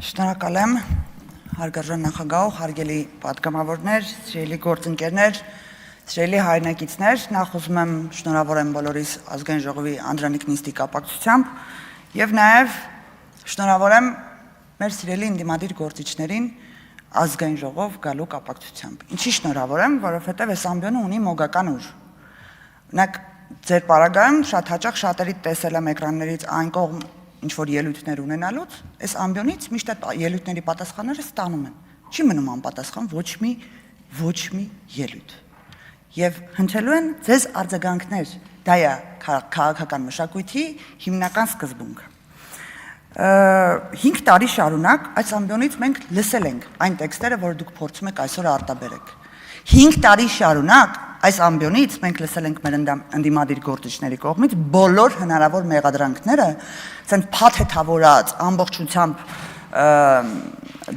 Շնորհակալ եմ, հարգարժան նախագահ, հարգելի պատգամավորներ, սիրելի գործընկերներ, սիրելի հայրենակիցներ, նախ ուզում եմ շնորհավորեմ բոլորիս ազգային ժողովի անդրանիկ նիստի կապակցությամբ եւ նաեւ շնորհավորեմ մեր սիրելի ընդդիմադիր գործիչներին ազգային ժողով գալու կապակցությամբ։ Ինչի շնորհավորեմ, որովհետեւ այս ամբիոնը ունի մոգական ուժ։ Օրինակ, ձեր պարագայում շատ հաճախ շատերի տեսել եմ էկրաններից այն կողմ ինչ-որ ելույթներ ունենալուց, այս ամբիոնից միշտ այդ ելույթների պատասխանները ստանում են։ Չի մնում անպատասխան ոչ մի ելույթ։ Եվ հնչելու են ձեզ արձագանքներ, դա է քաղաքական մշակույթի հիմնական սկզբունքը։ 5 տարի շարունակ այս ամբիոնից մենք լսել ենք այն տեքստերը, որ դուք փորձում եք այսօր արտաբերեք։ 5 տարի շարունակ այս ամբիոնից մենք լսել ենք մեր ընդդիմադիր գործիչների կողմից բոլոր հնարավոր մեղադրանքները, ցենց փաթեթավորած, ամբողջությամբ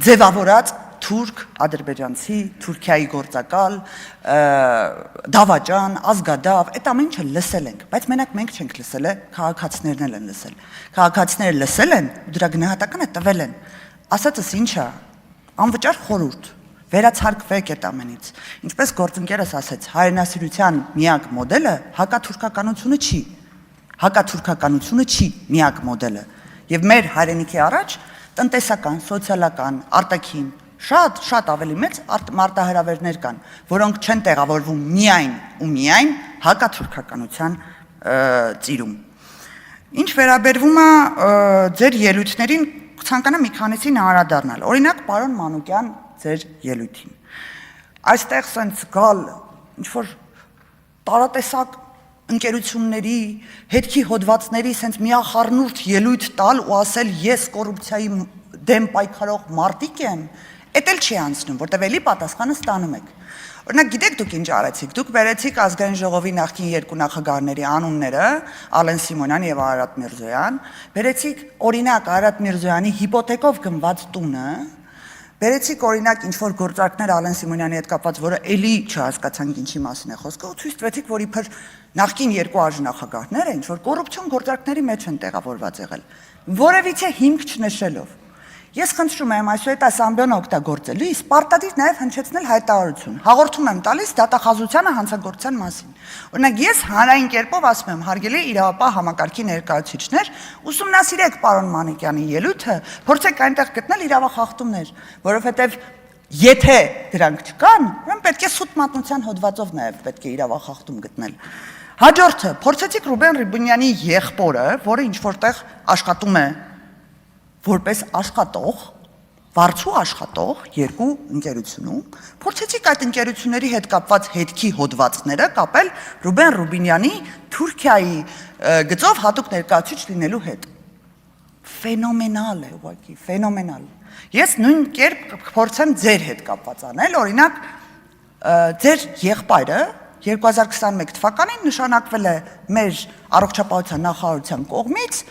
ձևավորած թուրք, ադրբեջանցի, Թուրքիայի գործակալ, դավաճան, ազգադավ, այդ ամեն ինչը լսել ենք, բայց մենակ մենք չենք լսել, քաղաքացիներն են լսել։ Քաղաքացիները լսել են, դրա գնահատականը տվել են։ Ասածս ինչ է, անվճար խորհուրդ վերացարկվեք այդ ամենից։ Ինչպես գործընկերս ասեց, հայրենասիրության միակ մոդելը հակաթուրքականությունը չի։ Հակաթուրքականությունը չի միակ մոդելը։ Եվ մեր հայրենիքի առաջ տնտեսական, սոցիալական, արտաքին շատ ավելի մեծ մարտահրավերներ կան, որոնք չեն տեղավորվում միայն ու միայն հակաթուրքականության ծիրում։ Ինչ վերաբերվում է ձեր ելույթներին, ցանկանամ մի քանիսին անդրադառնալ։ Օրինակ, պարոն Մանուկյան ձեր ելույթին։ Այստեղ սենց գալ ինչ-որ տարատեսակ ընկերությունների, հետքի հոդվածների սենց միախառնուրդ ելույթ տալ ու ասել ես կոռուպցիայի դեմ պայքարող մարտիկ եմ, էդ էլ չի անցնում, որտեղ էլի պատասխանը ստանում եք։ Օրինակ, գիտեք դուք ինչ արեցիք, դուք բերեցիք ազգային ժողովի նախկին երկու նախագահների անունները, Ալեն Սիմոնյան եւ Արարատ Միրզոյան, բերեցիք օրինակ Արարատ Միրզոյանի հիպոթեկով գնված տունը, բերեցիք օրինակ ինչ-որ գործարքներ Ալեն Սիմոնյանի հետ կապված, որը էլի չհասկացանք ինչի մասին է խոսքը, ու ցույց տվեցիք, որ իբր նախկին երկու արժանախագահները ինչ-որ կոռուպցիոն գործարքների մեջ են տեղավորված եղել, որևիցե հիմք չնշելով։ Ես խնդրում եմ այսօր այս ամբիոնը օգտագործելիս պարտադիր նաև հնչեցնել հայտարարություն։ Հաղորդում եմ տալիս դատախազությանը հանցագործության մասին։ Օրինակ ես հանրային կերպով ասում եմ, հարգելի իրավապահ համակարգի ներկայացուցիչներ, ուսումնասիրեք պարոն Մանուկյանի ելույթը, փորձեք այնտեղ գտնել իրավախախտումներ, որովհետև եթե դրանք չկան, ուրեմն պետք է սուտ մատնության հոդվածով նաև պետք է իրավախախտում գտնել։ Հաջորդը, փորձեցիք Ռուբեն Ռուբինյանի եղբորը, որը ինչ-որտեղ աշխատում է որպես աշխատող, վարձու աշխատող երկու ընկերությունում, փորձեցիք այդ ընկերությունների հետ կապված հետքի հոդվածները կապել Ռուբեն Ռուբինյանի Թուրքիայի գծով հատուկ ներկայացուցիչ լինելու հետ։ Ֆենոմենալ է, ուղղակի, ֆենոմենալ։ Ես նույն կերպ փորձեմ ձեր հետ կապված անել, օրինակ, ձեր եղբայրը 2021 թվականին նշանակվել է մեր առողջապահության նախարարության կողմից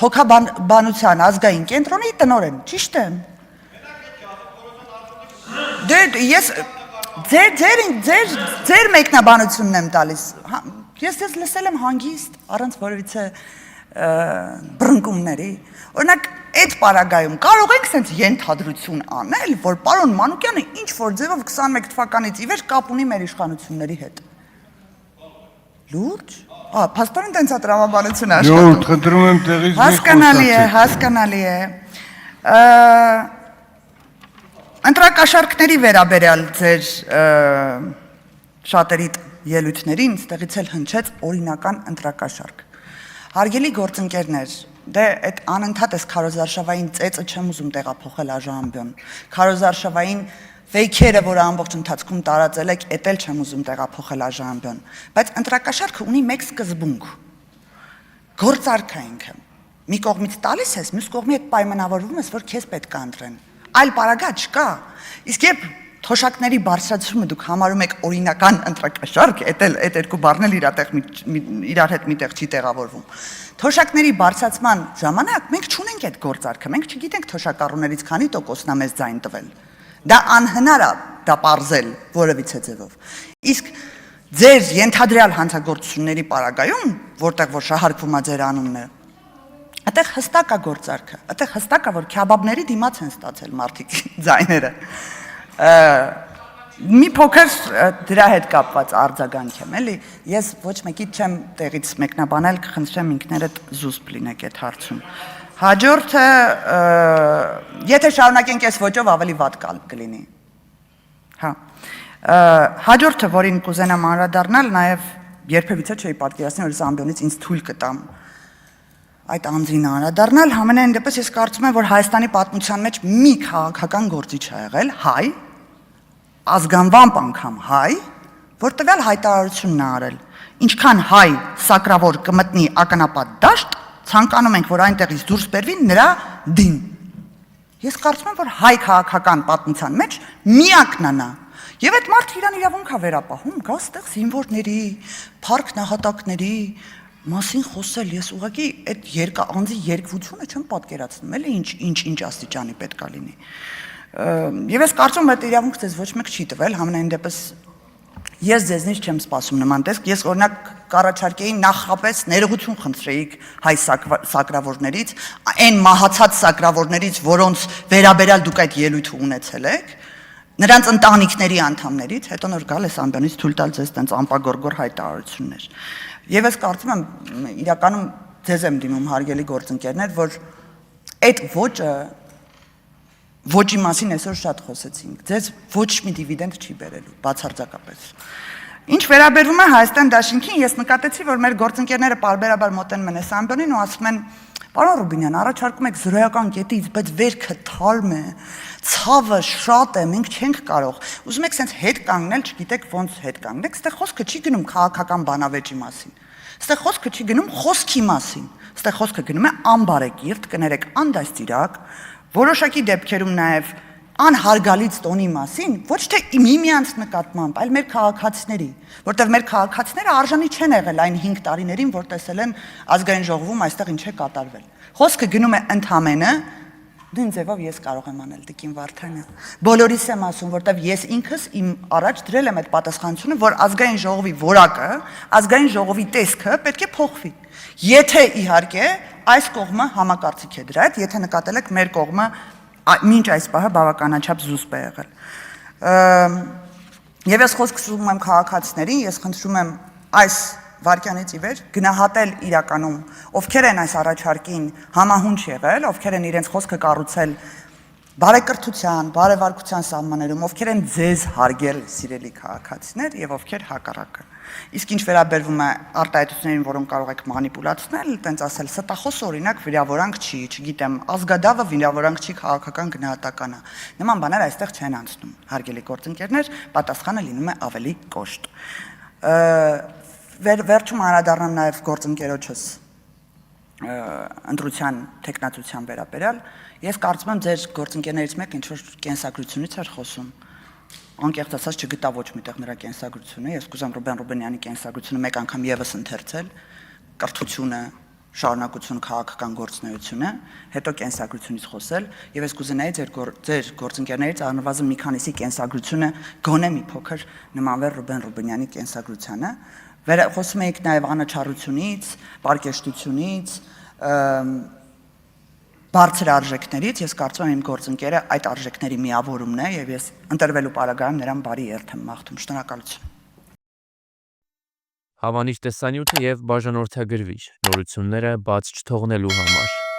Թոքաբանության ազգային կենտրոնի տնօրեն, ճիշտ է։ Դե ես ձեր մեկնաբանությունն եմ տալիս։ Ես լսել եմ հանգիստ, առանց որևիցե բռնկումների։ Օրինակ, այդ պարագայում կարող ենք սենց ենթադրություն անել, որ պարոն Մանուկյանը ինչ-որ ձևով 21 թվականից ի վեր կապ ունի մեր իշխանությունների հետ։ Լուրջ։ Փաստորեն տենց է տրամաբանությունը աշխատում։ Յոթ, խնդրում եմ տեղից մի խոսացեք։ Հասկանալի է։ Ընտրակաշառքների վերաբերյալ ձեր շատերի ելույթներին ստեղից էլ հնչեց օրինական ընտրակաշառք։ Հարգելի գործընկերներ, դե այդ անընդհատ էս քարոզարշավային ծեծը չեմ ուզում տեղափոխել ԱԺ-ամբիոն։ Քարոզարշավային վեյքերը, որը ամբողջ ընթացքում տարածել եք, էդ էլ չեմ ուզում տեղափոխել ԱԺ-ամբիոն, բայց ընտրակաշառքը ունի մեկ սկզբունք։ Գործարքա ինքը։ Մի կողմից տալիս ես, մյուս կողմի հետ պայմանավորվում ես, որ քեզ պետք է ընտրեն։ Այլ պարագա չկա։ Իսկ երբ թոշակների բարձրացումը դուք համարում եք օրինական ընտրակաշառք, այդ երկու բառն էլ իրար հետ միտեղ չի տեղավորվում։ Թոշակների բարձրացման ժամանակ մենք չունենք այդ գործարքը, մենք չգիտենք թոշակառուներից քանի տոկոսն է մեզ ձայն տվել։ Դա անհնար է դա պարզել որևիցե ձևով։ Իսկ ձեր ենթադրյալ հանցագործությունների պարագայում, որտեղ որ շահարկվում է ձեր անունը, Այդտեղ հստակ է գործարքը, այդտեղ հստակ է, որ քյաբաբների դիմաց են ստացել մարդիկ ձայները։ Մի փոքր դրա հետ կապված արձագանք եմ, էլի, ես ոչ մեկից չեմ տեղից մեկնաբանել, կխնդրեմ ինքներդ զուսպ լինեք այդ հարցում։ Հաջորդը, եթե շարունակենք այս ոճով ավելի վատ կլինի։ Հա։ Հաջորդը, որին կուզենամ անդրադառնալ, նաև երբևիցե չէի պատկերացնի, որ ամբիոնից ինձ թույլ կտամ այդ անձին անդրադառնալ, համենայն դեպս ես կարծում եմ, որ Հայաստանի պատմության մեջ մի քաղաքական գործիչ ա եղել, հայ, ազգանվամբ անգամ հայ, որ տվյալ հայտարարությունն է արել։ Ինչքան հայ սակրավոր կմտնի ականապատ դաշտ, ցանկանում ենք, որ այնտեղից դուրս բերվի նրա դին։ Ես կարծում եմ, որ հայ քաղաքական պատմության մեջ միակն է նա։ Եվ այդ մարդը իրան իրավունք է վերապահում, գա ստեղ զինվորների, փառք նահատակների մասին խոսել, ես ուղղակի այդ անձի երկվությունը չեմ պատկերացնում, էլի ինչ աստիճանի պետք է լինի։ Եվ ես կարծում եմ, այդ իրավունքը ձեզ ոչ մեկ չի տվել, համենայն դեպս ես ձեզնից չեմ սպասում նման տեսք, ես օրինակ կառաջարկեի նախապես ներողություն խնդրեիք հայ սակրավորներից, այն մահացած սակրավորներից, որոնց վերաբերյալ դուք այդ ելույթը ունեցել եք, նրանց ընտանիքների անդամներից, հետո նոր գալ ես ամբյանից թույլ տալ ձեզ տենց ամպագորգոր հայտարարություններ։ Եվ ես կարծում եմ, իրականում ձեզ եմ դիմում հարգելի գործընկերներ, որ այդ ոճի մասին այսօր շատ խոսեցինք, ձեզ ոչ մի դիվիդենդ չի բերելու, բացարձակապես։ Ինչ վերաբերվում է Հայաստան դաշինքին, ես նկատեցի, որ մեր գործընկերները պարբերաբար մոտենում են այս ամբիոնին ու ասում են. «Պարոն Ռուբինյան, առաջարկում եք զրոյական կետից, բայց վերքը թարմ է, ցավը շատ է, մենք չենք կարող»։ Ուզում եք սենց հետ կանգնել, չգիտեք ոնց հետ կանգնեք, ստեղ խոսքը չի գնում քաղաքական բանավեճի մասին։ Ստեղ խոսքը չի գնում խոսքի մասին։ Ստեղ խոսքը գնում է անբարեկիրթ, կներեք անդաստիրակ, որոշակի դեպքերում նաև անհարգալից տոնի մասին, ոչ թե միմյանց նկատմամբ, այլ մեր քաղաքացիների, որտեղ մեր քաղաքացիները արժանի չեն եղել այն 5 տարիներին, որ տեսել են ազգային ժողովում այստեղ ինչ է կատարվել։ Խոսքը գնում է ընդհանրապես, նույն ձևով ես կարող եմ անել Տիկին Վարդանը։ Բոլորիս եմ ասում, որտեղ ես ինքս իմ առաջ դրել եմ այդ պատասխանատվությունը, որ ազգային ժողովի որակը, ազգային ժողովի տեսքը պետք է փոխվի։ Եթե իհարկե այս կողմը համակարծիք է դրա հետ, եթե նկատել եք մեր կողմը մինչ այս պահը բավականաչափ զուսպ է եղել։ Եվ ես խոսք սկսում եմ քաղաքացիներին, ես խնդրում եմ այս վարքյանից ի վեր գնահատել իրականում, ովքեր են այս առաջարկին համահունչ եղել, ովքեր են իրենց խոսքը կառուցել բարեկրթության, բարևարկության սահմաններում, ովքեր են ձեզ հարգել սիրելի քաղաքացիներ եւ ովքեր հակառակը։ Իսկ ինչ վերաբերվում է արտահայտություններին, որոնք կարող եք մանիպուլացնել, տենց ասել, ստախոս օրինակ վիրավորանք չի, չգիտեմ, ազգադավը վիրավորանք չի, քաղաքական գնահատական է։ Նման բաներ այստեղ չեն անցնում, հարգելի գործընկերներ, պատասխանը լինում է ավելի կոշտ։ Վերջում անդրադառնամ նաև գործընկերոջս ընտրության տեխնացության վերաբերյալ, ես կարծում եմ ձեր գործընկերներից մեկը ինչ-որ կենսագրությունից էր խոսում, անկեղծ ասած չգտա ոչ միտեղ նրա կենսագրությունը, ես կուզեմ Ռուբեն Ռուբենյանի կենսագրությունը մեկ անգամ եւս ընթերցել, կրթությունը, շարունակություն քաղաքական գործունեությունը, հետո կենսագրությունից խոսել, եւ ես կուզենայի ձեր գործընկերներից առնվազն մի քանիսի կենսագրությունը գոնե մի փոքր նմանվեր Ռուբեն Ռուբենյանի կենսագրությանը, խոսում էիք նաեւ անաչառությունից, պարկեշտությունից, բարձր արժեքներից, ես կարծում եմ իմ գործընկերը այդ արժեքների միավորումն է եւ ես ընտրվելու պարագայում նրան բարի երթ եմ մաղթում։ Շնորհակալություն։ Հավանիչ տեսանյութը եւ բաժանորդագրվիչ նորությունները բաց չթողնելու համար։